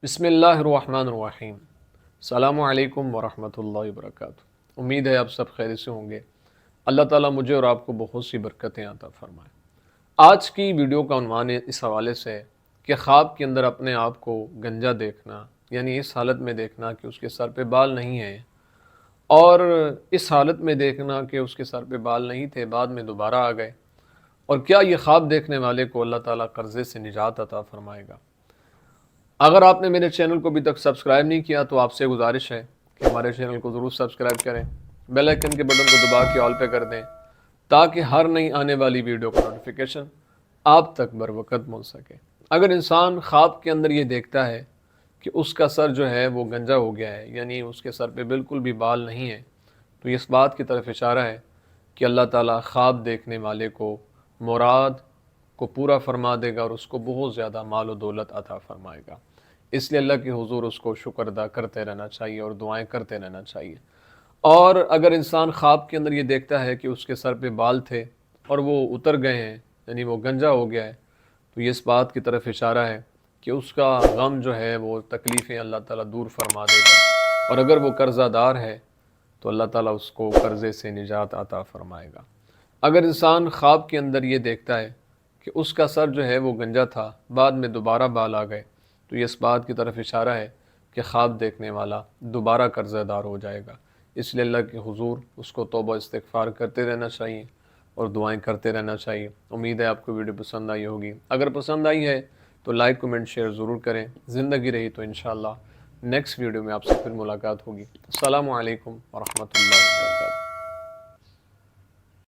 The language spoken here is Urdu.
بسم اللہ الرحمن الرحیم۔ السلام علیکم ورحمۃ اللہ وبرکاتہ۔ امید ہے آپ سب خیر سے ہوں گے۔ اللہ تعالیٰ مجھے اور آپ کو بہت سی برکتیں عطا فرمائے۔ آج کی ویڈیو کا عنوان اس حوالے سے ہے کہ خواب کے اندر اپنے آپ کو گنجا دیکھنا، یعنی اس حالت میں دیکھنا کہ اس کے سر پہ بال نہیں ہیں، اور اس حالت میں دیکھنا کہ اس کے سر پہ بال نہیں تھے، بعد میں دوبارہ آ گئے، اور کیا یہ خواب دیکھنے والے کو اللہ تعالیٰ قرضے سے نجات عطا فرمائے گا۔ اگر آپ نے میرے چینل کو ابھی تک سبسکرائب نہیں کیا تو آپ سے گزارش ہے کہ ہمارے چینل کو ضرور سبسکرائب کریں، بیل آئیکن کے بٹن کو دبا کے آل پہ کر دیں تاکہ ہر نئی آنے والی ویڈیو کا نوٹیفیکیشن آپ تک بر وقت مل سکے۔ اگر انسان خواب کے اندر یہ دیکھتا ہے کہ اس کا سر جو ہے وہ گنجا ہو گیا ہے، یعنی اس کے سر پہ بالکل بھی بال نہیں ہے، تو اس بات کی طرف اشارہ ہے کہ اللہ تعالیٰ خواب دیکھنے والے کو مراد کو پورا فرما دے گا اور اس کو بہت زیادہ مال و دولت عطا فرمائے گا۔ اس لیے اللہ کے حضور اس کو شکر ادا کرتے رہنا چاہیے اور دعائیں کرتے رہنا چاہیے۔ اور اگر انسان خواب کے اندر یہ دیکھتا ہے کہ اس کے سر پہ بال تھے اور وہ اتر گئے ہیں، یعنی وہ گنجا ہو گیا ہے، تو یہ اس بات کی طرف اشارہ ہے کہ اس کا غم جو ہے، وہ تکلیفیں اللہ تعالیٰ دور فرما دے گا، اور اگر وہ قرضہ دار ہے تو اللہ تعالیٰ اس کو قرضے سے نجات عطا فرمائے گا۔ اگر انسان خواب کے اندر یہ دیکھتا ہے کہ اس کا سر جو ہے وہ گنجا تھا، بعد میں دوبارہ بال آ گئے، تو یہ اس بات کی طرف اشارہ ہے کہ خواب دیکھنے والا دوبارہ قرضہ دار ہو جائے گا۔ اس لیے اللہ کے حضور اس کو توبہ استغفار کرتے رہنا چاہیے اور دعائیں کرتے رہنا چاہیے۔ امید ہے آپ کو ویڈیو پسند آئی ہوگی۔ اگر پسند آئی ہے تو لائک، کمنٹ، شیئر ضرور کریں۔ زندگی رہی تو انشاءاللہ نیکسٹ ویڈیو میں آپ سے پھر ملاقات ہوگی۔ السلام علیکم ورحمۃ اللہ۔